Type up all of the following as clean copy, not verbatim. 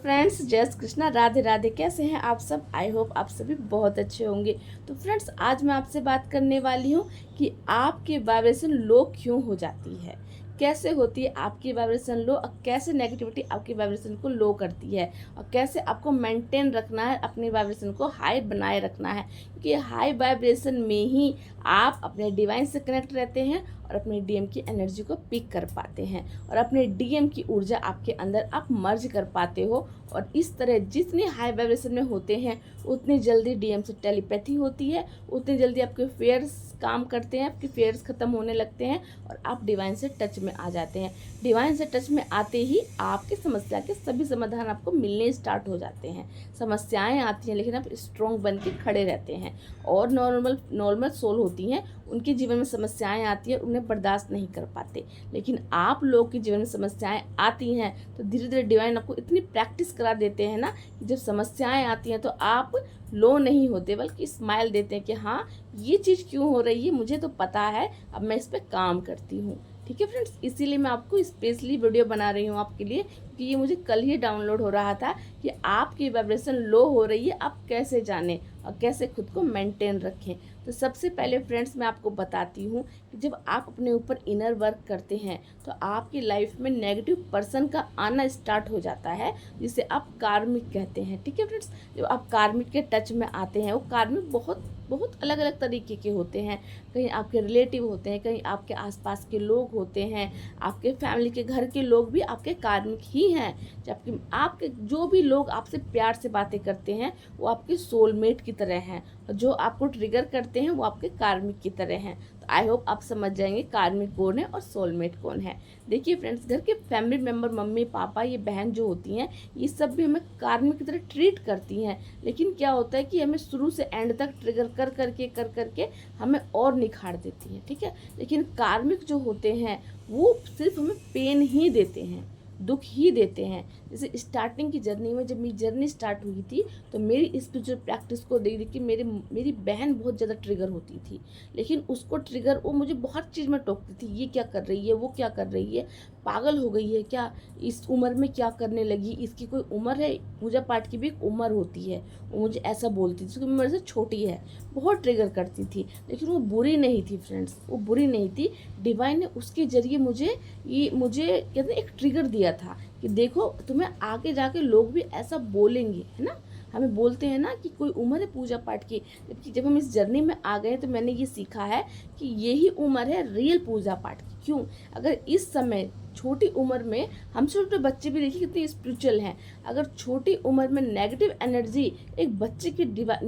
Friends, जय श्री कृष्णा, राधे राधे। कैसे हैं आप सब? आई होप आप सभी बहुत अच्छे होंगे। तो फ्रेंड्स, आज मैं आपसे बात करने वाली हूँ कि आपकी वाइब्रेशन लो क्यों हो जाती है, कैसे होती है आपकी वाइब्रेशन लो और कैसे नेगेटिविटी आपकी वाइब्रेशन को लो करती है और कैसे आपको मेंटेन रखना है, अपनी वाइब्रेशन को हाई बनाए रखना है। क्योंकि हाई वाइब्रेशन में ही आप अपने डिवाइन से कनेक्ट रहते हैं और अपने डीएम की एनर्जी को पिक कर पाते हैं और अपने डीएम की ऊर्जा आपके अंदर आप मर्ज कर पाते हो। और इस तरह जितनी हाई वाइब्रेशन में होते हैं उतनी जल्दी डीएम से टेलीपैथी होती है, उतनी जल्दी आपके फेयर्स काम करते हैं, आपके फेयर्स ख़त्म होने लगते हैं और आप डिवाइन से टच में आ जाते हैं। डिवाइन से टच में आते ही आपकी समस्या के सभी समाधान आपको मिलने स्टार्ट हो जाते हैं। समस्याएं आती हैं लेकिन आप स्ट्रॉन्ग बन के खड़े रहते हैं। और नॉर्मल सोल होती हैं, उनके जीवन में समस्याएं आती हैं, उन्हें बर्दाश्त नहीं कर पाते। लेकिन आप लोग के जीवन में समस्याएं आती हैं तो धीरे धीरे डिवाइन आपको इतनी प्रैक्टिस करा देते हैं ना कि जब समस्याएं आती हैं तो आप लो नहीं होते बल्कि स्माइल देते हैं कि हाँ, ये चीज़ क्यों हो रही है मुझे तो पता है, अब मैं इस पर काम करती हूँ। ठीक है फ्रेंड्स, इसीलिए मैं आपको स्पेशली वीडियो बना रही हूँ आपके लिए, क्योंकि ये मुझे कल ही डाउनलोड हो रहा था कि आपकी वाइब्रेशन लो हो रही है, आप कैसे जानें और कैसे खुद को मेंटेन रखें। तो सबसे पहले फ्रेंड्स, मैं आपको बताती हूँ कि जब आप अपने ऊपर इनर वर्क करते हैं तो आपकी लाइफ में नेगेटिव पर्सन का आना स्टार्ट हो जाता है, जिसे आप कार्मिक कहते हैं। ठीक है फ्रेंड्स, जब आप कार्मिक के टच में आते हैं, वो कार्मिक बहुत बहुत अलग अलग तरीके के होते हैं। कहीं आपके रिलेटिव होते हैं, कहीं आपके आसपास के लोग होते हैं, आपके फैमिली के घर के लोग भी आपके कार्मिक ही हैं। जबकि आपके जो भी लोग आपसे प्यार से बातें करते हैं वो आपके सोलमेट की तरह हैं और जो आपको ट्रिगर करते हैं वो आपके कार्मिक की तरह हैं। तो आई होप आप समझ जाएंगे कार्मिक कौन है और सोलमेट कौन है। देखिए फ्रेंड्स, घर के फैमिली मेम्बर, मम्मी पापा, ये बहन जो होती हैं, ये सब भी हमें कार्मिक की तरह ट्रीट करती हैं। लेकिन क्या होता है कि हमें शुरू से एंड तक ट्रिगर कर करके हमें और निखार देती हैं। ठीक है, लेकिन कार्मिक जो होते हैं वो सिर्फ हमें पेन ही देते हैं, दुख ही देते हैं। जैसे स्टार्टिंग की जर्नी में जब मेरी जर्नी स्टार्ट हुई थी तो मेरी स्पिरिचुअल प्रैक्टिस को देख देख के मेरी बहन बहुत ज़्यादा ट्रिगर होती थी। लेकिन उसको ट्रिगर, वो मुझे बहुत चीज़ में टोकती थी, ये क्या कर रही है, वो क्या कर रही है, पागल हो गई है क्या, इस उम्र में क्या करने लगी, इसकी कोई उम्र है, पूजा पाठ की भी एक उम्र होती है। वो मुझे ऐसा बोलती थी, उसकी उम्र से छोटी है, बहुत ट्रिगर करती थी। लेकिन वो बुरी नहीं थी फ्रेंड्स, वो बुरी नहीं थी। डिवाइन ने उसके जरिए मुझे कहते हैं एक ट्रिगर दिया था कि देखो, तुम्हें आगे जाके लोग भी ऐसा बोलेंगे, है ना। हमें बोलते हैं ना कि कोई उम्र है पूजा पाठ की, जबकि जब हम इस जर्नी में आ गए तो मैंने ये सीखा है कि यही उम्र है रियल पूजा पाठ की। क्यों? अगर इस समय छोटी उम्र में, हम छोटे बच्चे भी देखिए कितने स्पिरिचुअल हैं, अगर छोटी उम्र में नेगेटिव एनर्जी एक बच्चे के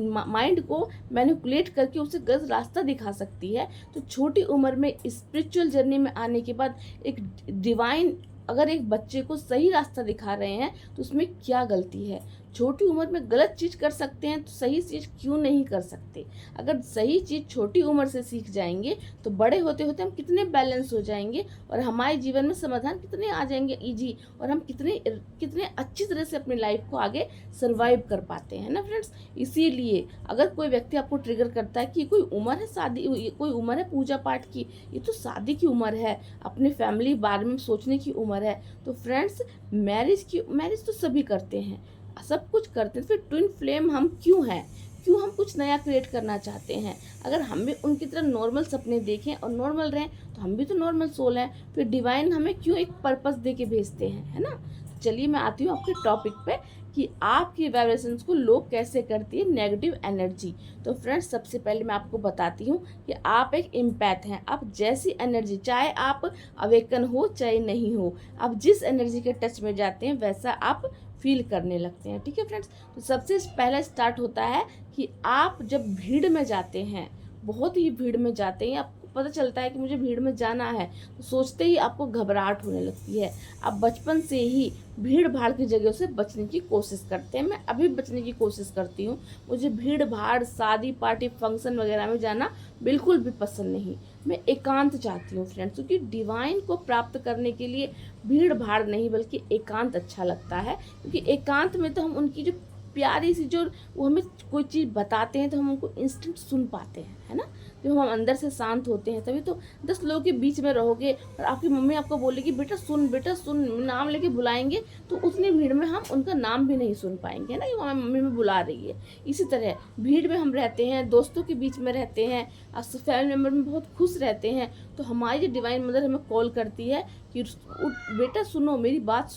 माइंड को मैनिपुलेट करके उसे गलत रास्ता दिखा सकती है, तो छोटी उम्र में स्पिरिचुअल जर्नी में आने के बाद एक डिवाइन अगर एक बच्चे को सही रास्ता दिखा रहे हैं तो उसमें क्या गलती है। छोटी उम्र में गलत चीज़ कर सकते हैं तो सही चीज़ क्यों नहीं कर सकते। अगर सही चीज़ छोटी उम्र से सीख जाएंगे तो बड़े होते होते हम कितने बैलेंस हो जाएंगे और हमारे जीवन में समाधान कितने आ जाएंगे ईजी, और हम कितने कितने अच्छी तरह से अपनी लाइफ को आगे सर्वाइव कर पाते हैं ना फ्रेंड्स। इसीलिए अगर कोई व्यक्ति आपको ट्रिगर करता है कि कोई उम्र है शादी, कोई उम्र है पूजा पाठ की, ये तो शादी की उम्र है, अपने फैमिली बारे में सोचने की उम्र है, तो फ्रेंड्स मैरिज तो सभी करते हैं, सब कुछ करते हैं, फिर ट्विन फ्लेम हम क्यों हैं? क्यों हम कुछ नया क्रिएट करना चाहते हैं? अगर हम भी उनकी तरह नॉर्मल सपने देखें और नॉर्मल रहें तो हम भी तो नॉर्मल सोल हैं, फिर डिवाइन हमें क्यों एक पर्पस दे के भेजते हैं, है ना। चलिए मैं आती हूँ आपके टॉपिक पे कि आपकी वाइब्रेशंस को लो कैसे करती है नेगेटिव एनर्जी। तो फ्रेंड्स, सबसे पहले मैं आपको बताती हूँ कि आप एक इम्पैथ हैं। आप जैसी एनर्जी, चाहे आप अवेकन हो चाहे नहीं हो, आप जिस एनर्जी के टच में जाते हैं वैसा आप फील करने लगते हैं। ठीक है फ्रेंड्स, तो सबसे पहला स्टार्ट होता है कि आप जब भीड़ में जाते हैं, बहुत ही भीड़ में जाते हैं, आपको पता चलता है कि मुझे भीड़ में जाना है, तो सोचते ही आपको घबराहट होने लगती है। आप बचपन से ही भीड़ भाड़ की जगह से बचने की कोशिश करते हैं। मैं अभी बचने की कोशिश करती हूँ, मुझे भीड़ भाड़, शादी पार्टी, फंक्शन वगैरह में जाना बिल्कुल भी पसंद नहीं। मैं एकांत चाहती हूँ फ्रेंड्स, क्योंकि डिवाइन को प्राप्त करने के लिए भीड़ भाड़ नहीं बल्कि एकांत अच्छा लगता है। क्योंकि एकांत में तो हम उनकी जो प्यारी सी जो वो हमें कोई चीज़ बताते हैं तो हम उनको इंस्टेंट सुन पाते हैं, है ना। जब हम अंदर से शांत होते हैं तभी तो 10 लोगों के बीच में रहोगे और आपकी मम्मी आपको बोलेगी बेटा सुन, नाम लेके बुलाएंगे तो उतनी भीड़ में हम उनका नाम भी नहीं सुन पाएंगे, है ना, कि हमारी मम्मी में बुला रही है। इसी तरह भीड़ में हम रहते हैं, दोस्तों के बीच में रहते हैं, फैमिली मेम्बर में बहुत खुश रहते हैं, तो हमारी जो डिवाइन मदर हमें कॉल करती है कि बेटा सुनो मेरी बात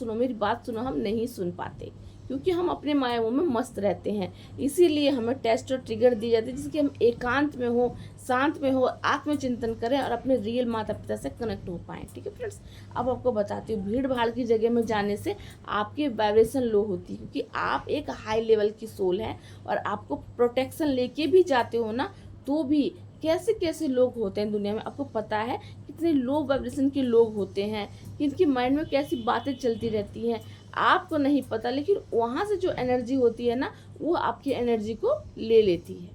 सुनो, हम नहीं सुन पाते क्योंकि हम अपने मायाओं में मस्त रहते हैं। इसीलिए हमें टेस्ट और ट्रिगर दी जाती है जिससे हम एकांत में हो, शांत में हो, आत्मचिंतन करें और अपने रियल माता पिता से कनेक्ट हो पाएँ। ठीक है फ्रेंड्स, अब आपको बताती हूँ, भीड़ भाड़ की जगह में जाने से आपकी वाइब्रेशन लो होती है क्योंकि आप एक हाई लेवल की सोल है और आपको प्रोटेक्शन लेके भी जाते हो ना, तो भी कैसे कैसे लोग होते हैं दुनिया में, आपको पता है कितने लो वाइब्रेशन के लोग होते हैं, किनकी माइंड में कैसी बातें चलती रहती हैं, आपको नहीं पता, लेकिन वहाँ से जो एनर्जी होती है ना, वो आपकी एनर्जी को ले लेती है,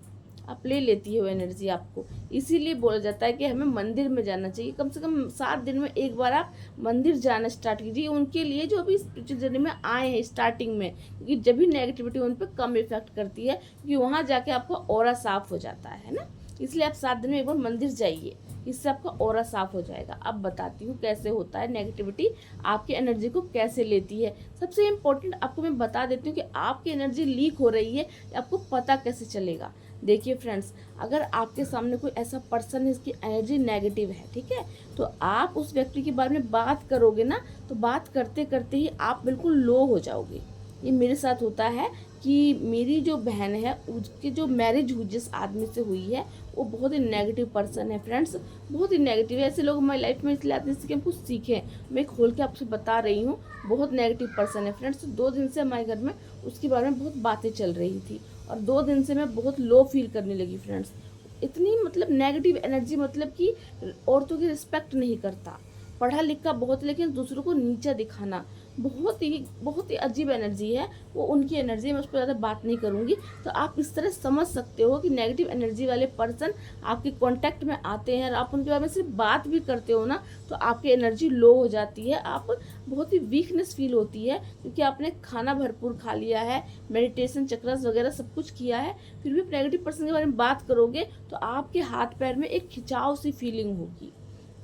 आप ले लेती है वो एनर्जी आपको। इसीलिए बोला जाता है कि हमें मंदिर में जाना चाहिए, कम से कम 7 दिन में एक बार आप मंदिर जाना स्टार्ट कीजिए उनके लिए जो अभी स्पिरिचुअल जर्नी में आए हैं स्टार्टिंग में, क्योंकि जब भी नेगेटिविटी उन पर कम इफेक्ट करती है, क्योंकि वहाँ जाके आपका ऑरा साफ हो जाता है ना। इसलिए आप 7 दिन में एक बार मंदिर जाइए, इससे आपका ऑरा साफ हो जाएगा। अब बताती हूँ कैसे होता है, नेगेटिविटी आपकी एनर्जी को कैसे लेती है। सबसे इम्पोर्टेंट आपको मैं बता देती हूँ कि आपकी एनर्जी लीक हो रही है, आपको पता कैसे चलेगा। देखिए फ्रेंड्स, अगर आपके सामने कोई ऐसा पर्सन है जिसकी एनर्जी नेगेटिव है, ठीक है, तो आप उस व्यक्ति के बारे में बात करोगे ना, तो बात करते करते ही आप बिल्कुल लो हो जाओगे। ये मेरे साथ होता है कि मेरी जो बहन है उसकी जो मैरिज हुई जिस आदमी से हुई है वो बहुत ही नेगेटिव पर्सन है फ्रेंड्स, बहुत ही नेगेटिव है। ऐसे लोग हमारी लाइफ में इसलिए आते हैं कि हम कुछ सीखें, मैं खोल के आपसे बता रही हूँ, बहुत नेगेटिव पर्सन है फ्रेंड्स। 2 दिन से हमारे घर में उसके बारे में बहुत बातें चल रही थी और 2 दिन से मैं बहुत लो फील करने लगी फ्रेंड्स। इतनी मतलब नेगेटिव एनर्जी, मतलब कि औरतों की रिस्पेक्ट नहीं करता, पढ़ा लिखा बहुत लेकिन दूसरों को नीचा दिखाना, बहुत ही अजीब एनर्जी है वो, उनकी एनर्जी, मैं उस पर ज़्यादा बात नहीं करूँगी। तो आप इस तरह समझ सकते हो कि नेगेटिव एनर्जी वाले पर्सन आपके कांटेक्ट में आते हैं और आप उनके बारे में सिर्फ बात भी करते हो ना, तो आपकी एनर्जी लो हो जाती है, आप बहुत ही वीकनेस फील होती है क्योंकि आपने खाना भरपूर खा लिया है, मेडिटेशन चक्रस वगैरह सब कुछ किया है, फिर भी नेगेटिव पर्सन के बारे में बात करोगे तो आपके हाथ पैर में एक खिंचाव सी फीलिंग होगी,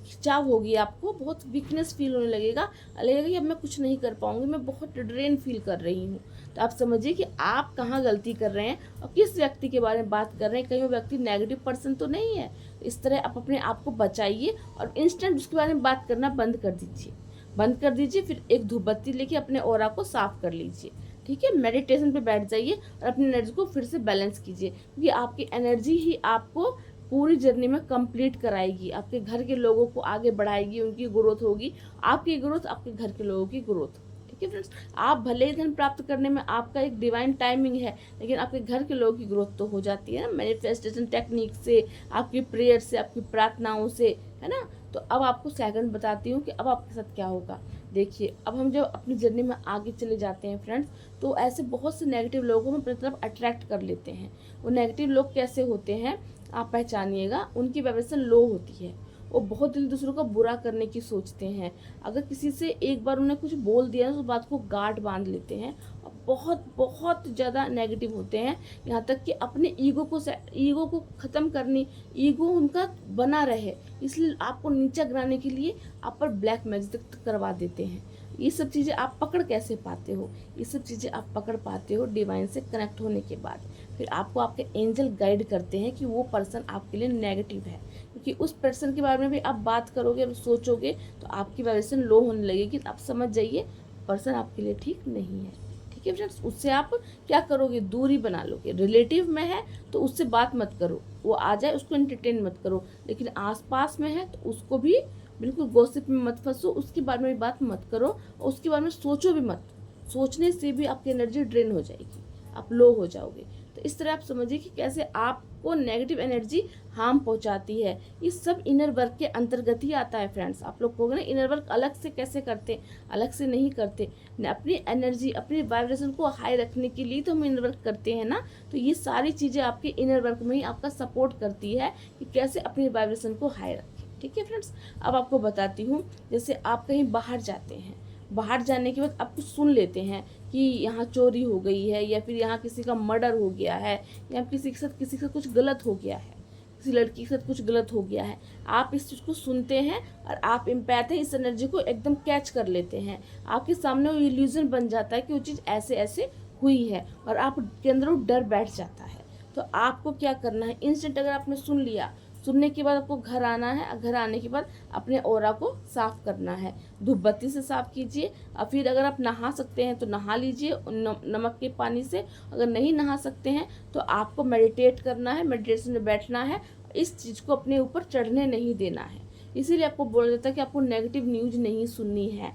खिंचाव होगी, आपको बहुत वीकनेस फील होने लगेगा कि अब मैं कुछ नहीं कर पाऊंगी, मैं बहुत ड्रेन फील कर रही हूँ। तो आप समझिए कि आप कहाँ गलती कर रहे हैं और किस व्यक्ति के बारे में बात कर रहे हैं, कहीं वो व्यक्ति नेगेटिव पर्सन तो नहीं है। इस तरह आप अपने आप को बचाइए और इंस्टेंट उसके बारे में बात करना बंद कर दीजिए। फिर एक धूप बत्ती लेके अपने ऑरा को साफ कर लीजिए, ठीक है, मेडिटेशन पे बैठ जाइए और अपनी एनर्जी को फिर से बैलेंस कीजिए, क्योंकि आपकी एनर्जी ही आपको पूरी जर्नी में कंप्लीट कराएगी, आपके घर के लोगों को आगे बढ़ाएगी, उनकी ग्रोथ होगी, आपकी ग्रोथ, आपके घर के लोगों की ग्रोथ। ठीक है फ्रेंड्स, आप भले ही धन प्राप्त करने में आपका एक डिवाइन टाइमिंग है, लेकिन आपके घर के लोगों की ग्रोथ तो हो जाती है ना, मैनिफेस्टेशन टेक्निक से, आपकी प्रेयर से, आपकी प्रार्थनाओं से, है ना। तो अब आपको सेकंड बताती हूँ कि अब आपके साथ क्या होगा। देखिए, अब हम जब अपनी जर्नी में आगे चले जाते हैं फ्रेंड्स, तो ऐसे बहुत से नेगेटिव लोगों में अपनी तरफ अट्रैक्ट कर लेते हैं। वो नेगेटिव लोग कैसे होते हैं आप पहचानिएगा, उनकी वाइब्रेशन लो होती है, वो बहुत दिल दूसरों का बुरा करने की सोचते हैं। अगर किसी से एक बार उन्हें कुछ बोल दिया ना, तो बात को गांठ बांध लेते हैं और बहुत बहुत ज़्यादा नेगेटिव होते हैं, यहाँ तक कि अपने ईगो को ख़त्म करनी, ईगो उनका बना रहे, इसलिए आपको नीचा गिराने के लिए आप पर ब्लैक मैजिक करवा देते हैं। ये सब चीज़ें आप पकड़ कैसे पाते हो? ये सब चीज़ें आप पकड़ पाते हो डिवाइन से कनेक्ट होने के बाद। फिर आपको आपके एंजल गाइड करते हैं कि वो पर्सन आपके लिए नेगेटिव है, क्योंकि उस पर्सन के बारे में भी आप बात करोगे और सोचोगे तो आपकी वाइब्रेशन लो होने लगेगी। आप समझ जाइए पर्सन आपके लिए ठीक नहीं है। ठीक है फ्रेंड्स, उससे आप क्या करोगे? दूरी बना लोगे। रिलेटिव में है तो उससे बात मत करो, वो आ जाए उसको एंटरटेन मत करो, लेकिन आसपास में है तो उसको भी बिल्कुल गॉसिप में मत फंसो, उसके बारे में भी बात मत करो और उसके बारे में सोचो भी मत। सोचने से भी आपकी एनर्जी ड्रेन हो जाएगी, आप लो हो जाओगे। तो इस तरह आप समझिए कि कैसे आपको नेगेटिव एनर्जी हार्म पहुंचाती है। ये सब इनर वर्क के अंतर्गत ही आता है फ्रेंड्स। आप लोग कहोगे ना इनर वर्क अलग से कैसे करते, अलग से नहीं करते। अपनी एनर्जी, अपनी वाइब्रेशन को हाई रखने के लिए तो हम इनर वर्क करते हैं ना। तो ये सारी चीज़ें आपके इनर वर्क में ही आपका सपोर्ट करती है कि कैसे अपनी वाइब्रेशन को हाई रखें। ठीक है फ्रेंड्स, अब आपको बताती हूँ, जैसे आप कहीं बाहर जाते हैं, बाहर जाने के बाद आप कुछ सुन लेते हैं कि यहाँ चोरी हो गई है, या फिर यहाँ किसी का मर्डर हो गया है, या किसी के साथ कुछ गलत हो गया है, किसी लड़की के साथ कुछ गलत हो गया है, आप इस चीज़ को सुनते हैं और आप इम्पैथ है, इस एनर्जी को एकदम कैच कर लेते हैं। आपके सामने वो इल्यूजन बन जाता है कि वो चीज़ ऐसे ऐसे हुई है, और आपके अंदर वो डर बैठ जाता है। तो आपको क्या करना है, इंस्टेंट अगर आपने सुन लिया, सुनने के बाद आपको घर आना है, घर आने के बाद अपने ऑरा को साफ करना है, धूप बत्ती से साफ कीजिए। और फिर अगर आप नहा सकते हैं तो नहा लीजिए नमक के पानी से। अगर नहीं नहा सकते हैं तो आपको मेडिटेट करना है, मेडिटेशन में बैठना है, इस चीज़ को अपने ऊपर चढ़ने नहीं देना है। इसीलिए आपको बोला जाता है कि आपको नेगेटिव न्यूज़ नहीं सुननी है,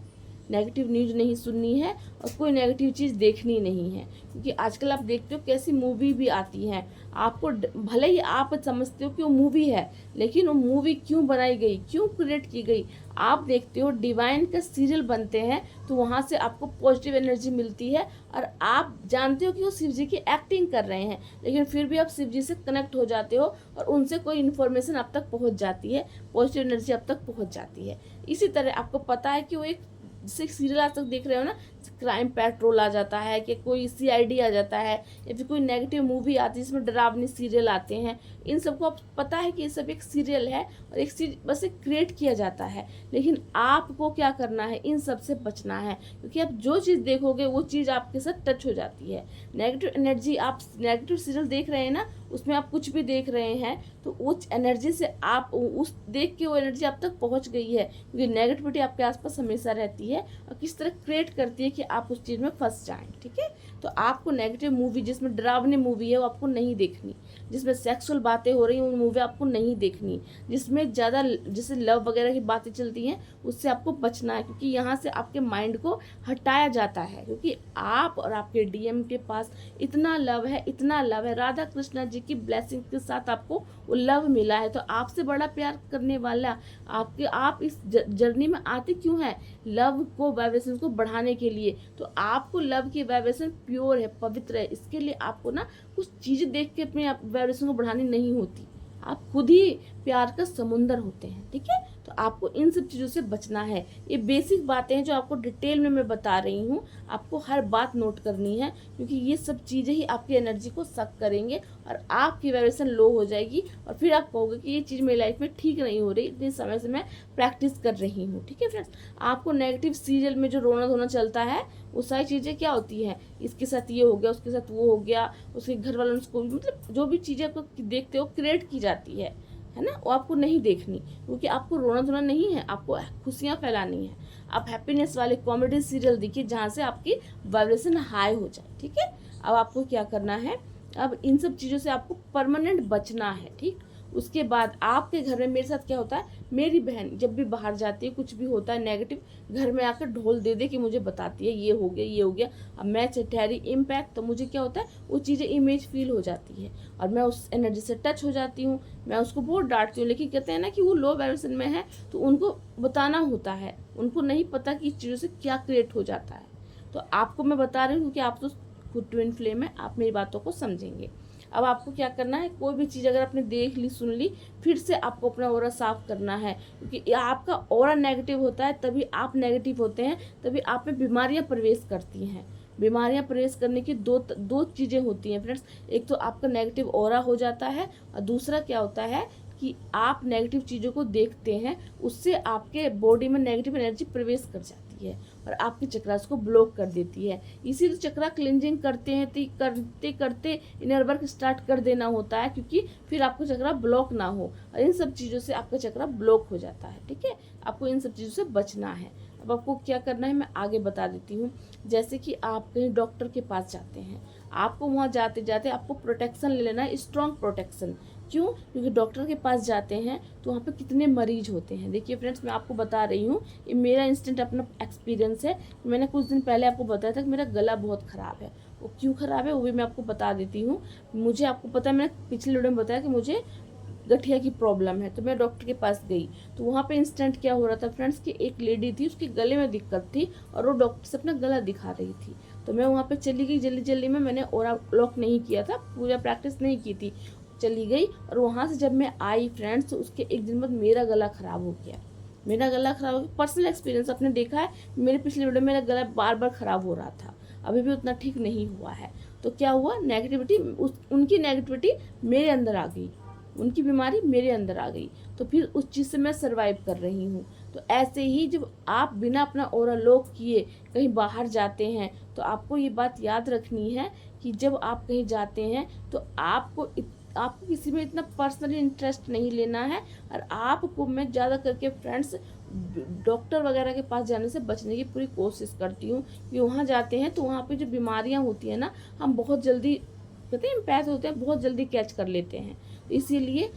नेगेटिव न्यूज़ नहीं सुननी है, और कोई नेगेटिव चीज़ देखनी नहीं है। क्योंकि आजकल आप देखते हो कैसी मूवी भी आती हैं, आपको भले ही आप समझते हो कि वो मूवी है, लेकिन वो मूवी क्यों बनाई गई, क्यों क्रिएट की गई, आप देखते हो डिवाइन का सीरियल बनते हैं तो वहाँ से आपको पॉजिटिव एनर्जी मिलती है, और आप जानते हो कि वो शिव जी की एक्टिंग कर रहे हैं, लेकिन फिर भी आप शिव जी से कनेक्ट हो जाते हो और उनसे कोई इन्फॉर्मेशन आप तक पहुँच जाती है, पॉजिटिव एनर्जी आप तक पहुँच जाती है। इसी तरह आपको पता है कि वो एक जैसे सीरियल आज तक देख रहे हो ना, क्राइम पेट्रोल आ जाता है, कि कोई सीआईडी आ जाता है, या फिर कोई नेगेटिव मूवी आती है जिसमें डरावनी सीरियल आते हैं, इन सबको आप पता है कि ये सब एक सीरियल है और एक बस एक क्रिएट किया जाता है। लेकिन आपको क्या करना है, इन सब से बचना है, क्योंकि आप जो चीज़ देखोगे वो चीज़ आपके साथ टच हो जाती है। नेगेटिव एनर्जी, आप नेगेटिव सीरियल देख रहे हैं ना, उसमें आप कुछ भी देख रहे हैं तो उस एनर्जी से आप उस देख के वो एनर्जी आप तक पहुंच गई है, क्योंकि नेगेटिविटी आपके आसपास हमेशा रहती है और किस तरह क्रिएट करती है कि आप उस चीज़ में फंस जाएं। ठीक है, तो आपको नेगेटिव मूवी, जिसमें डरावनी मूवी है, वो आपको नहीं देखनी, जिसमें सेक्सुअल बातें हो रही हैं वो मूवी आपको नहीं देखनी, जिसमें ज़्यादा जैसे लव वगैरह की बातें चलती हैं उससे आपको बचना है, क्योंकि यहाँ से आपके माइंड को हटाया जाता है। क्योंकि आप और आपके डीएम के पास इतना लव है, इतना लव है, राधा कृष्णा जी की ब्लेसिंग के साथ आपको वो लव मिला है, तो आपसे बड़ा प्यार करने वाला आप इस जर्नी में आते क्यों हैं, लव को, वाइब्रेशन को बढ़ाने के लिए। तो आपको लव की वाइब्रेशन प्योर है, पवित्र है, इसके लिए आपको ना कुछ चीज़ें देख के अपने वाइब्रेशन को बढ़ानी नहीं होती, आप खुद ही प्यार का समुंदर होते हैं। ठीक है, तो आपको इन सब चीज़ों से बचना है। ये बेसिक बातें हैं जो आपको डिटेल में मैं बता रही हूँ, आपको हर बात नोट करनी है, क्योंकि ये सब चीज़ें ही आपकी एनर्जी को सक करेंगे और आपकी वाइब्रेशन लो हो जाएगी, और फिर आप कहोगे कि ये चीज़ मेरी लाइफ में ठीक नहीं हो रही, इतने समय से मैं प्रैक्टिस कर रही हूँ। ठीक है फ्रेंड्स, आपको नेगेटिव सीरियल में जो रोना धोना चलता है वो सारी चीज़ें क्या होती हैं, इसके साथ ये हो गया, उसके साथ वो हो गया, उसके घर वालों ने उसको, मतलब जो भी चीज़ें आपको देखते हो क्रिएट की जाती है ना, वो आपको नहीं देखनी, क्योंकि आपको रोना धोना नहीं है, आपको खुशियाँ फैलानी है। आप हैप्पीनेस वाले कॉमेडी सीरियल देखिए जहाँ से आपकी वाइब्रेशन हाई हो जाए। ठीक है, अब आपको क्या करना है, अब इन सब चीज़ों से आपको परमानेंट बचना है। ठीक, उसके बाद आपके घर में मेरे साथ क्या होता है, मेरी बहन जब भी बाहर जाती है, कुछ भी होता है नेगेटिव, घर में आकर ढोल दे दे कि मुझे बताती है ये हो गया, ये हो गया। अब मैं ठहरी इम्पैक्ट, तो मुझे क्या होता है, वो चीज़ें इमेज फील हो जाती है और मैं उस एनर्जी से टच हो जाती हूँ। मैं उसको बहुत डांटती हूँ, लेकिन कहते हैं ना कि वो लो वाइब्रेशन में है तो उनको बताना होता है, उनको नहीं पता कि इस चीज़ों से क्या क्रिएट हो जाता है। तो आपको मैं बता रही हूँ, क्योंकि आप तो खुद ट्विन फ्लेम है, आप मेरी बातों को समझेंगे। अब आपको क्या करना है, कोई भी चीज़ अगर आपने देख ली, सुन ली, फिर से आपको अपना ऑरा साफ करना है, क्योंकि आपका ऑरा नेगेटिव होता है तभी आप नेगेटिव होते हैं, तभी आप में बीमारियां प्रवेश करती हैं। बीमारियां प्रवेश करने की दो चीज़ें होती हैं फ्रेंड्स, एक तो आपका नेगेटिव ऑरा हो जाता है, और दूसरा क्या होता है कि आप नेगेटिव चीज़ों को देखते हैं, उससे आपके बॉडी में नेगेटिव एनर्जी प्रवेश कर जाती है और आपके चक्रास को ब्लॉक कर देती है। इसीलिए चक्रा क्लिनजिंग करते हैं, तो करते करते इनर वर्क स्टार्ट कर देना होता है, क्योंकि फिर आपका चक्रा ब्लॉक ना हो, और इन सब चीज़ों से आपका चक्रा ब्लॉक हो जाता है। ठीक है, आपको इन सब चीज़ों से बचना है। अब आपको क्या करना है मैं आगे बता देती हूँ। जैसे कि आप कहीं डॉक्टर के पास जाते हैं, आपको वहाँ जाते जाते आपको प्रोटेक्शन ले लेना है, स्ट्रॉन्ग प्रोटेक्शन। क्यों, क्योंकि डॉक्टर के पास जाते हैं तो वहाँ पे कितने मरीज होते हैं। देखिए फ्रेंड्स, मैं आपको बता रही हूँ, ये मेरा इंस्टेंट अपना एक्सपीरियंस है। मैंने कुछ दिन पहले आपको बताया था कि मेरा गला बहुत ख़राब है, वो क्यों ख़राब है वो भी मैं आपको बता देती हूँ। मुझे, आपको पता है, मैंने पिछले वीडियो में बताया कि मुझे गठिया की प्रॉब्लम है, तो मैं डॉक्टर के पास गई, तो वहाँ पे इंस्टेंट क्या हो रहा था फ्रेंड्स कि एक लेडी थी, उसके गले में दिक्कत थी और वो डॉक्टर से अपना गला दिखा रही थी। तो मैं वहाँ पे चली गई जल्दी जल्दी में, मैंने ऑरा लॉक नहीं किया था, पूरा प्रैक्टिस नहीं की थी, चली गई। और वहाँ से जब मैं आई फ्रेंड्स, तो उसके एक दिन बाद मेरा गला ख़राब हो गया, मेरा गला खराब हो गया, पर्सनल एक्सपीरियंस आपने देखा है, मेरे पिछले वीडियो में मेरा गला बार बार खराब हो रहा था, अभी भी उतना ठीक नहीं हुआ है। तो क्या हुआ, नेगेटिविटी उनकी नेगेटिविटी मेरे अंदर आ गई, उनकी बीमारी मेरे अंदर आ गई, तो फिर उस चीज़ से मैं सर्वाइव कर रही हूँ। तो ऐसे ही जब आप बिना अपना ऑरा लॉक किए कहीं बाहर जाते हैं, तो आपको ये बात याद रखनी है कि जब आप कहीं जाते हैं तो आपको किसी में इतना पर्सनली इंटरेस्ट नहीं लेना है। और आपको मैं ज़्यादा करके फ्रेंड्स डॉक्टर वगैरह के पास जाने से बचने की पूरी कोशिश करती हूँ, कि वहाँ जाते हैं तो वहाँ पे जो बीमारियाँ होती हैं ना, हम बहुत जल्दी कहते हैं इम्पैथ होते हैं, बहुत जल्दी कैच कर लेते हैं। तो इसीलिए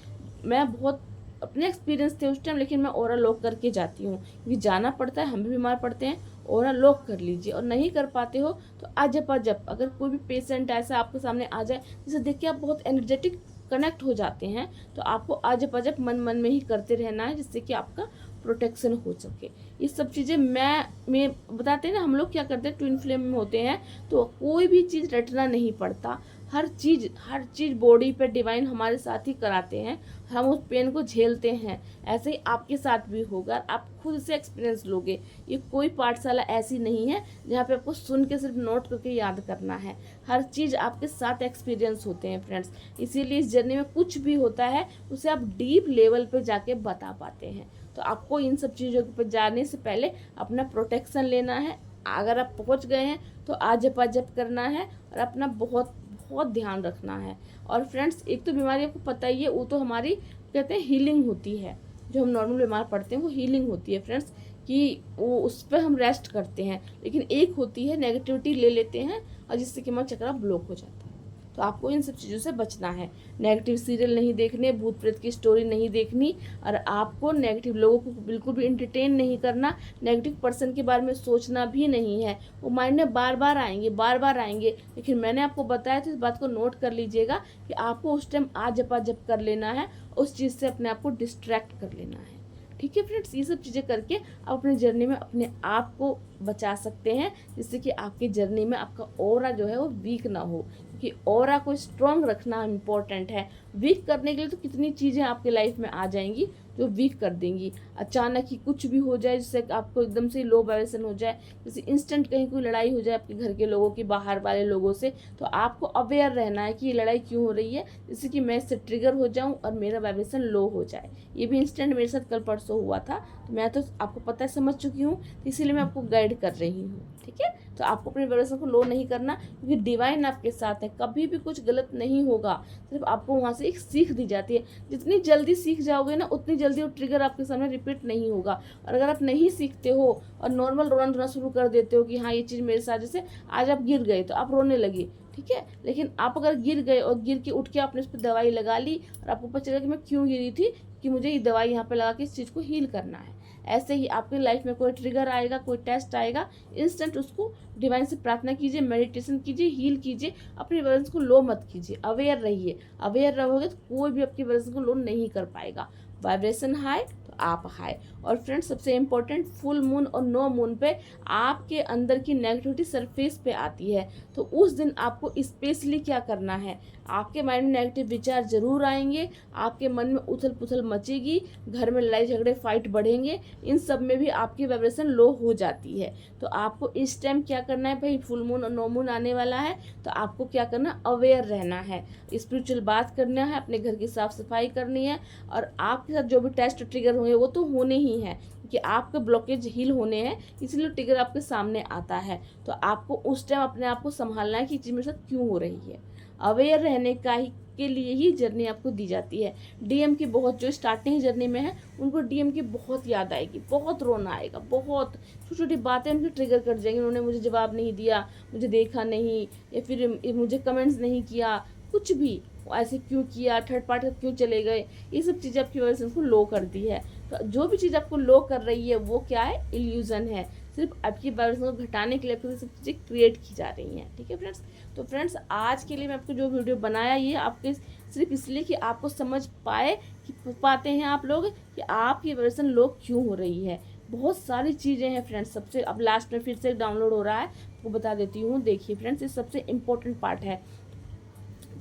मैं बहुत अपने एक्सपीरियंस थे उस टाइम, लेकिन मैं ओरल लॉक करके जाती हूँ, क्योंकि जाना पड़ता है, हम भी बीमार पड़ते हैं। ओरल लॉक कर लीजिए, और नहीं कर पाते हो तो अजब अगर कोई भी पेशेंट ऐसा आपके सामने आ जाए जिसे देख के आप बहुत एनर्जेटिक कनेक्ट हो जाते हैं, तो आपको अजब मन में ही करते रहना है, जिससे कि आपका प्रोटेक्शन हो सके। ये सब चीज़ें मैं बताते हैं ना, हम लोग क्या करते हैं, ट्विन फ्लेम में होते हैं, तो कोई भी चीज़ रटना नहीं पड़ता, हर चीज़ बॉडी पे डिवाइन हमारे साथ ही कराते हैं, हम उस पेन को झेलते हैं। ऐसे ही आपके साथ भी होगा, आप खुद से एक्सपीरियंस लोगे। ये कोई पाठशाला ऐसी नहीं है जहाँ पे आपको सुन के सिर्फ नोट करके याद करना है, हर चीज़ आपके साथ एक्सपीरियंस होते हैं फ्रेंड्स। इसीलिए इस जर्नी में कुछ भी होता है उसे आप डीप लेवल पे जाके बता पाते हैं। तो आपको इन सब चीज़ों पर जाने से पहले अपना प्रोटेक्शन लेना है। अगर आप पहुंच गए हैं तो आजप करना है, और अपना बहुत बहुत ध्यान रखना है। और फ्रेंड्स, एक तो बीमारी आपको पता ही है, वो तो हमारी कहते हैं हीलिंग होती है, जो हम नॉर्मल बीमार पड़ते हैं वो हीलिंग होती है फ्रेंड्स, कि वो उस पर हम रेस्ट करते हैं। लेकिन एक होती है नेगेटिविटी ले लेते हैं, और जिससे कि हमारा चक्रा ब्लॉक हो जाता है। तो आपको इन सब चीज़ों से बचना है। नेगेटिव सीरियल नहीं देखने, भूत प्रेत की स्टोरी नहीं देखनी, और आपको नेगेटिव लोगों को बिल्कुल भी इंटरटेन नहीं करना। नेगेटिव पर्सन के बारे में सोचना भी नहीं है, वो माइंड में बार बार आएंगे। लेकिन मैंने आपको बताया था, इस बात को नोट कर लीजिएगा कि आपको उस टाइम जप कर लेना है, उस चीज़ से अपने आप को डिस्ट्रैक्ट कर लेना है। ठीक है फ्रेंड्स, ये सब चीज़ें करके आप अपनी जर्नी में अपने आप को बचा सकते हैं, जिससे कि आपकी जर्नी में आपका ऑरा जो है वो वीक ना हो, क्योंकि ऑरा को स्ट्रॉन्ग रखना इम्पोर्टेंट है। वीक करने के लिए तो कितनी चीज़ें आपके लाइफ में आ जाएंगी जो वीक कर देंगी। अचानक ही कुछ भी हो जाए जिससे आपको एकदम से लो वाइब्रेशन हो जाए, जैसे इंस्टेंट कहीं कोई लड़ाई हो जाए आपके घर के लोगों की, बाहर वाले लोगों से, तो आपको अवेयर रहना है कि ये लड़ाई क्यों हो रही है, जिससे कि मैं इससे ट्रिगर हो जाऊं और मेरा वाइब्रेशन लो हो जाए। ये भी इंस्टेंट मेरे साथ कल परसों हुआ था, तो मैं तो आपको पता है समझ चुकी हूँ, तो इसीलिए मैं आपको गाइड कर रही हूँ। ठीक है, तो आपको अपने वाइब्रेशन को लो नहीं करना, क्योंकि डिवाइन आपके साथ है, कभी भी कुछ गलत नहीं होगा। सिर्फ आपको वहाँ से एक सीख दी जाती है, जितनी जल्दी सीख जाओगे ना, उतनी जल्दी वो ट्रिगर आपके सामने रिपीट नहीं होगा। और अगर आप नहीं सीखते हो और नॉर्मल रोना धोना शुरू कर देते हो कि हाँ ये चीज़ मेरे साथ, जैसे आज आप गिर गए तो आप रोने लगे, ठीक है, लेकिन आप अगर गिर गए और गिर के उठ के आपने उस पर दवाई लगा ली, और आपको पता चला कि मैं क्यों गिरी थी, कि मुझे ये दवाई यहाँ पे लगा के इस चीज़ को हील करना है। ऐसे ही आपकी लाइफ में कोई ट्रिगर आएगा, कोई टेस्ट आएगा, इंस्टेंट उसको डिवाइन से प्रार्थना कीजिए, मेडिटेशन कीजिए, हील कीजिए, अपनी वाइब्रेशन को लो मत कीजिए, अवेयर रहिए। अवेयर रहोगे तो कोई भी आपकी वाइब्रेशन को लो नहीं कर पाएगा। वाइब्रेशन हाई तो आप हाई। और फ्रेंड्स, सबसे इम्पोर्टेंट, फुल मून और नो मून पे आपके अंदर की नेगेटिविटी सरफेस पे आती है, तो उस दिन आपको स्पेशली क्या करना है, आपके माइंड में नेगेटिव विचार जरूर आएंगे, आपके मन में उथल पुथल मचेगी, घर में लड़ाई झगड़े फाइट बढ़ेंगे, इन सब में भी आपकी वाइब्रेशन लो हो जाती है। तो आपको इस टाइम क्या करना है भाई, फुल मून और नो मून आने वाला है, तो आपको क्या करना, अवेयर रहना है, स्पिरिचुअल बात करना है, अपने घर की साफ सफाई करनी है, और आपके साथ जो भी टेस्ट ट्रिगर होंगे वो तो होने ही है, कि आपके ब्लॉकेज हील होने हैं, इसलिए ट्रिगर आपके सामने आता है। तो आपको उस टाइम अपने आप को संभालना है कि चीज़ मेरे साथ क्यों हो रही है। अवेयर रहने का ही के लिए ही जर्नी आपको दी जाती है। डीएम की बहुत, जो स्टार्टिंग जर्नी में है, उनको डीएम की बहुत याद आएगी, बहुत रोना आएगा, बहुत छोटी छोटी बातें उनकी ट्रिगर कर जाएंगी, उन्होंने मुझे जवाब नहीं दिया, मुझे देखा नहीं, या फिर मुझे कमेंट्स नहीं किया, कुछ भी ऐसे क्यों किया, थर्ड पार्टी क्यों चले गए, ये सब चीज़ें आपकी वजह से उनको लो करती है। तो जो भी चीज़ आपको लो कर रही है वो क्या है, इल्यूजन है, सिर्फ आपकी वाइब्रेशन को घटाने के लिए आपको सब चीज़ें क्रिएट की जा रही हैं। ठीक है फ्रेंड्स, तो फ्रेंड्स आज के लिए मैं आपको जो वीडियो बनाया, ये आपके सिर्फ इसलिए कि आपको समझ पाते हैं आप लोग कि आपकी वाइब्रेशन लो क्यों हो रही है। बहुत सारी चीज़ें हैं फ्रेंड्स, सबसे अब लास्ट में फिर से डाउनलोड हो रहा है, आपको बता देती हूँ। देखिए फ्रेंड्स, ये सबसे इम्पोर्टेंट पार्ट है।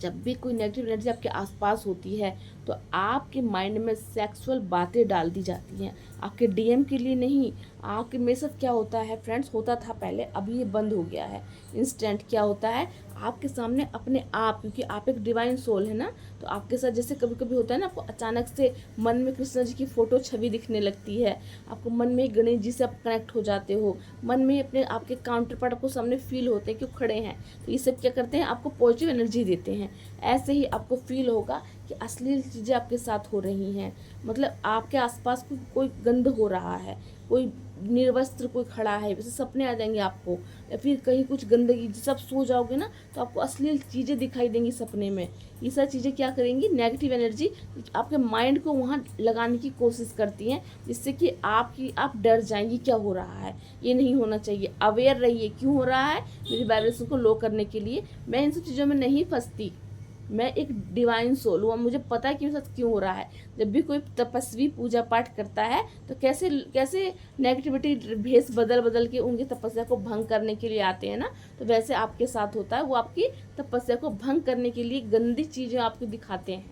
जब भी कोई नेगेटिव एनर्जी आपके आसपास होती है तो आपके माइंड में सेक्सुअल बातें डाल दी जाती हैं, आपके डीएम के लिए नहीं। आपके मेरे साथ क्या होता है फ्रेंड्स, होता था पहले, अभी ये बंद हो गया है। इंस्टेंट क्या होता है, आपके सामने अपने आप, क्योंकि आप एक डिवाइन सोल है ना, तो आपके साथ जैसे कभी कभी होता है ना, आपको अचानक से मन में कृष्ण जी की फोटो छवि दिखने लगती है, आपको मन में गणेश जी से आप कनेक्ट हो जाते हो, मन में अपने आपके काउंटर पार्ट आपको सामने फील होते हैं कि खड़े हैं। तो ये सब क्या करते हैं, आपको पॉजिटिव एनर्जी देते हैं। ऐसे ही आपको फील होगा कि अश्लील चीज़ें आपके साथ हो रही हैं, मतलब आपके आसपास कोई गंध हो रहा है, कोई निर्वस्त्र कोई खड़ा है, वैसे सपने आ जाएंगे आपको, या फिर कहीं कुछ गंदगी, जब आप सो जाओगे ना तो आपको अश्लील चीज़ें दिखाई देंगी सपने में। ये सारी चीज़ें क्या करेंगी, नेगेटिव एनर्जी आपके माइंड को वहाँ लगाने की कोशिश करती हैं, जिससे कि आप डर जाएंगी क्या हो रहा है, ये नहीं होना चाहिए। अवेयर रहिए क्यों हो रहा है, मेरी वाइब्रेशन को लो करने के लिए। मैं इन सब चीज़ों में नहीं फंसती, मैं एक डिवाइन सोल हूँ, मुझे पता है कि मेरे साथ क्यों हो रहा है। जब भी कोई तपस्वी पूजा पाठ करता है तो कैसे कैसे नेगेटिविटी भेष बदल बदल के उनकी तपस्या को भंग करने के लिए आते हैं ना, तो वैसे आपके साथ होता है। वो आपकी तपस्या को भंग करने के लिए गंदी चीज़ें आपको दिखाते हैं,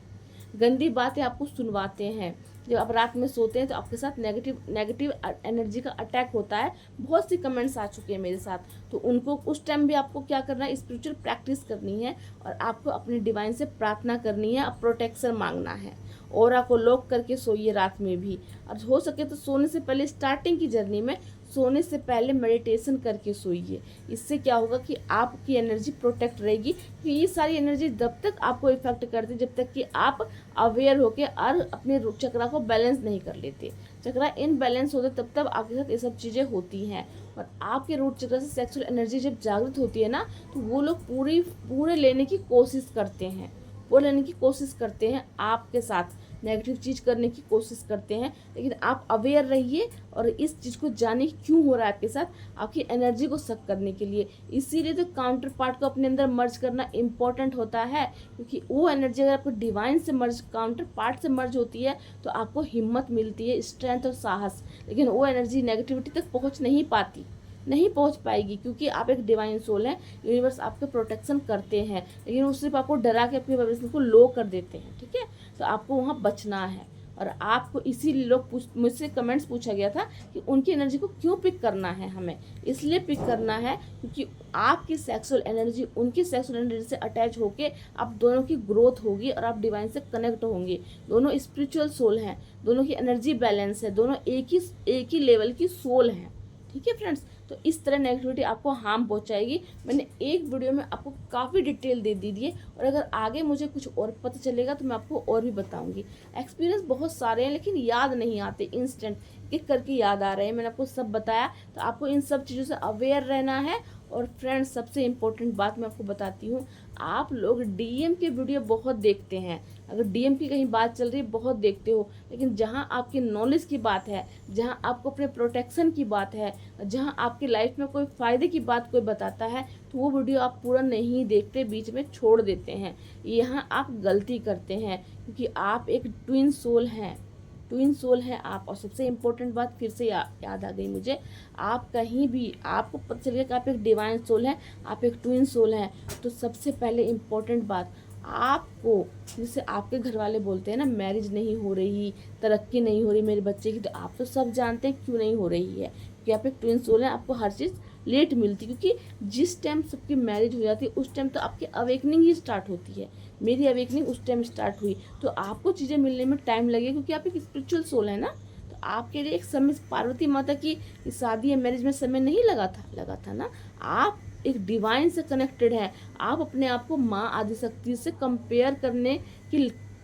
गंदी बातें आपको सुनवाते हैं। जब आप रात में सोते हैं तो आपके साथ नेगेटिव एनर्जी का अटैक होता है। बहुत सी कमेंट्स आ चुके हैं मेरे साथ, तो उनको उस टाइम भी आपको क्या करना है, स्पिरिचुअल प्रैक्टिस करनी है और आपको अपने डिवाइन से प्रार्थना करनी है, प्रोटेक्शन मांगना है। ऑरा को लॉक करके सोइए रात में भी, और हो सके तो सोने से पहले, स्टार्टिंग की जर्नी में सोने से पहले मेडिटेशन करके सोइए। इससे क्या होगा कि आपकी एनर्जी प्रोटेक्ट रहेगी, क्योंकि ये सारी एनर्जी जब तक आपको इफेक्ट करती है जब तक कि आप अवेयर होके और अपने चक्रा को बैलेंस नहीं कर लेते। चक्रा इनबैलेंस होते तब तब आपके साथ ये सब चीज़ें होती हैं। और आपके रूट चक्र से सेक्सुअल एनर्जी जब जागृत होती है ना, तो वो लोग पूरे लेने की कोशिश करते हैं, वो लेने की कोशिश करते हैं आपके साथ, नेगेटिव चीज़ करने की कोशिश करते हैं। लेकिन आप अवेयर रहिए और इस चीज़ को जाने क्यों हो रहा है आपके साथ, आपकी एनर्जी को सक करने के लिए। इसीलिए तो काउंटर पार्ट को अपने अंदर मर्ज करना इम्पॉर्टेंट होता है, क्योंकि वो एनर्जी अगर आपको डिवाइन से मर्ज, काउंटर पार्ट से मर्ज होती है तो आपको हिम्मत मिलती है, स्ट्रेंथ और साहस। लेकिन वो एनर्जी नेगेटिविटी तक पहुँच नहीं पाती, नहीं पहुंच पाएगी, क्योंकि आप एक डिवाइन सोल हैं। यूनिवर्स आपके प्रोटेक्शन करते हैं, लेकिन वो सिर्फ आपको डरा के अपनी वाइब्रेशन को लो कर देते हैं, ठीक है। तो आपको वहाँ बचना है। और आपको इसीलिए मुझसे कमेंट्स पूछा गया था कि उनकी एनर्जी को क्यों पिक करना है, हमें इसलिए पिक करना है क्योंकि आपकी सेक्सुअल एनर्जी उनकी सेक्सुअल एनर्जी से अटैच होके आप दोनों की ग्रोथ होगी और आप डिवाइन से कनेक्ट होंगे। दोनों स्पिरिचुअल सोल हैं, दोनों की एनर्जी बैलेंस है, दोनों एक ही लेवल की सोल हैं, ठीक है फ्रेंड्स। तो इस तरह नेगेटिविटी आपको हार्म पहुंचाएगी। मैंने एक वीडियो में आपको काफ़ी डिटेल दे दी है, और अगर आगे मुझे कुछ और पता चलेगा तो मैं आपको और भी बताऊंगी। एक्सपीरियंस बहुत सारे हैं लेकिन याद नहीं आते, इंस्टेंट एक करके याद आ रहे हैं। मैंने आपको सब बताया, तो आपको इन सब चीज़ों से अवेयर रहना है। और फ्रेंड्स, सबसे इम्पोर्टेंट बात मैं आपको बताती हूँ, आप लोग डीएम के वीडियो बहुत देखते हैं, अगर डीएम की कहीं बात चल रही है बहुत देखते हो, लेकिन जहाँ आपकी नॉलेज की बात है, जहाँ आपको अपने प्रोटेक्शन की बात है, जहाँ आपकी लाइफ में कोई फ़ायदे की बात कोई बताता है, तो वो वीडियो आप पूरा नहीं देखते, बीच में छोड़ देते हैं। यहाँ आप गलती करते हैं, क्योंकि आप एक ट्विन सोल हैं, ट्विन सोल है आप। और सबसे इम्पोर्टेंट बात फिर से याद आ गई मुझे, आप कहीं भी आपको पता चल गया कि आप एक डिवाइन सोल हैं, आप एक ट्विन सोल हैं, तो सबसे पहले इम्पोर्टेंट बात, आपको, जैसे आपके घर वाले बोलते हैं ना, मैरिज नहीं हो रही, तरक्की नहीं हो रही मेरे बच्चे की, तो आप तो सब जानते हैं क्यों नहीं हो रही है, कि आप एक ट्विन सोल हैं, आपको हर चीज़ लेट मिलती, क्योंकि जिस टाइम सबकी मैरिज हो जाती है उस टाइम तो आपकी अवेकनिंग ही स्टार्ट होती है। मेरी अवेकनिंग उस टाइम स्टार्ट हुई, तो आपको चीज़ें मिलने में टाइम लगे, क्योंकि आप एक स्पिरिचुअल सोल है ना। तो आपके लिए एक समय, पार्वती माता की शादी या मैरिज में समय नहीं लगा था ना। आप एक डिवाइन से कनेक्टेड हैं, आप अपने आप को माँ आदिशक्ति से कंपेयर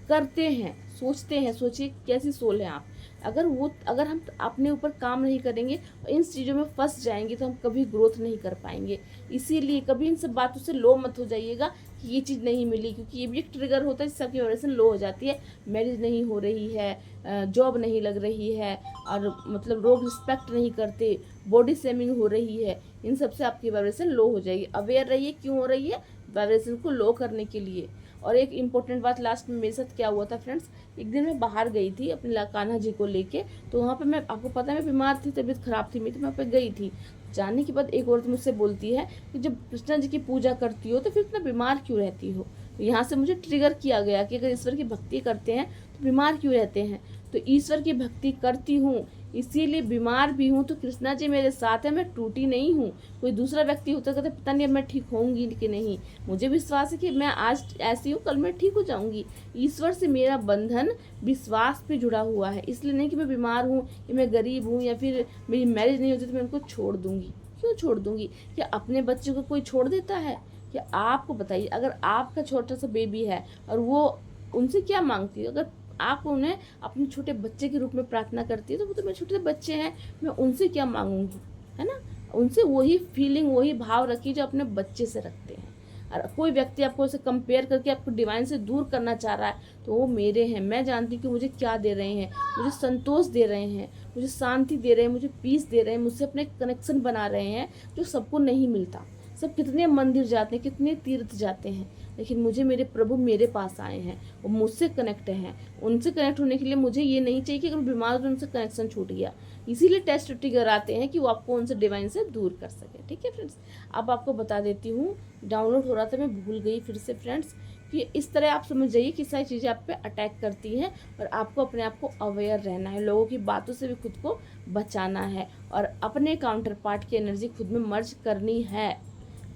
करते हैं, सोचते हैं। सोचिए कैसी सोल है आप। अगर हम अपने ऊपर काम नहीं करेंगे और इन चीज़ों में फंस जाएंगे तो हम कभी ग्रोथ नहीं कर पाएंगे। इसीलिए कभी इन सब बातों से लो मत हो जाइएगा कि ये चीज़ नहीं मिली, क्योंकि ये भी एक ट्रिगर होता है, सबकी वजह से लो हो जाती है। मैरिज नहीं हो रही है, जॉब नहीं लग रही है, और मतलब लोग रिस्पेक्ट नहीं करते, बॉडी शेमिंग हो रही है, इन सब से आपकी वाइब्रेशन लो हो जाएगी। अवेयर रहिए क्यों हो रही है, वाइब्रेशन को लो करने के लिए। और एक इम्पोर्टेंट बात लास्ट में मेरे साथ क्या हुआ था फ्रेंड्स, एक दिन मैं बाहर गई थी अपने कान्हा जी को लेके, तो वहाँ पे मैं, आपको पता है मैं बीमार थी, तबीयत खराब थी मेरी, तो मैं पे गई थी। जानने के बाद एक औरत मुझसे बोलती है कि जब कृष्णा जी की पूजा करती हो तो फिर इतना बीमार क्यों रहती हो। तो यहाँ से मुझे ट्रिगर किया गया कि अगर ईश्वर की भक्ति करते हैं तो बीमार क्यों रहते हैं। तो ईश्वर की भक्ति करती हूँ, इसीलिए बीमार भी हूँ, तो कृष्णा जी मेरे साथ है, मैं टूटी नहीं हूँ। कोई दूसरा व्यक्ति होता कहते पता नहीं अब मैं ठीक होंगी कि नहीं। मुझे विश्वास है कि मैं आज ऐसी हूँ, कल मैं ठीक हो जाऊंगी। ईश्वर से मेरा बंधन विश्वास पे जुड़ा हुआ है, इसलिए नहीं कि मैं बीमार हूँ या मैं गरीब हूँ या फिर मेरी मैरिज नहीं होती तो मैं उनको छोड़ दूंगी। क्यों छोड़ दूंगी? क्या अपने बच्चे को कोई छोड़ देता है? क्या आपको बताइए, अगर आपका छोटा सा बेबी है और वो उनसे क्या मांगती है, अगर आप उन्हें अपने छोटे बच्चे के रूप में प्रार्थना करती है तो वो तो मेरे छोटे बच्चे हैं, मैं उनसे क्या मांगूंगी, है ना। उनसे वही फीलिंग वही भाव रखिए जो अपने बच्चे से रखते हैं। और कोई व्यक्ति आपको उसे कंपेयर करके आपको डिवाइन से दूर करना चाह रहा है तो वो मेरे हैं, मैं जानती हूँ कि मुझे क्या दे रहे हैं। मुझे संतोष दे रहे हैं, मुझे शांति दे रहे हैं, मुझे पीस दे रहे हैं, मुझसे अपने कनेक्शन बना रहे हैं जो सबको नहीं मिलता। सब कितने मंदिर जाते हैं, कितने तीर्थ जाते हैं, लेकिन मुझे मेरे प्रभु मेरे पास आए हैं, वो मुझसे कनेक्ट हैं। उनसे कनेक्ट होने के लिए मुझे ये नहीं चाहिए कि अगर बीमार तो उनसे कनेक्शन छूट गया। इसीलिए टेस्ट ट्रिगर आते हैं कि वो आपको उनसे डिवाइन से दूर कर सके। ठीक है फ्रेंड्स, अब आपको बता देती हूँ, डाउनलोड हो रहा था मैं भूल गई फिर से फ्रेंड्स, कि इस तरह आप समझ जाइए कि सारी चीज़ें आप पे अटैक करती हैं और आपको अपने आप को अवेयर रहना है, लोगों की बातों से भी खुद को बचाना है और अपने काउंटर पार्ट की एनर्जी खुद में मर्ज करनी है,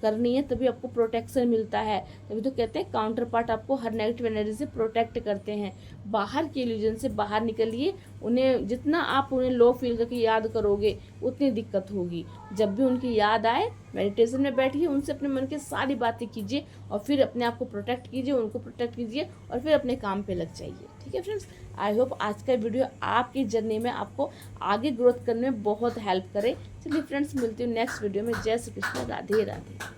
तभी आपको प्रोटेक्शन मिलता है। तभी तो कहते हैं काउंटर पार्ट आपको हर नेगेटिव एनर्जी से प्रोटेक्ट करते हैं। बाहर के इल्यूजन से बाहर निकलिए, उन्हें जितना आप उन्हें लो फील करके याद करोगे उतनी दिक्कत होगी। जब भी उनकी याद आए मेडिटेशन में बैठिए, उनसे अपने मन की सारी बातें कीजिए और फिर अपने आप को प्रोटेक्ट कीजिए, उनको प्रोटेक्ट कीजिए और फिर अपने काम पे लग जाइए। ठीक है फ्रेंड्स, आई होप आज का वीडियो आपकी जर्नी में आपको आगे ग्रोथ करने में बहुत हेल्प करे। चलिए फ्रेंड्स, मिलती हूँ नेक्स्ट वीडियो में। जय श्री कृष्ण, राधे राधे।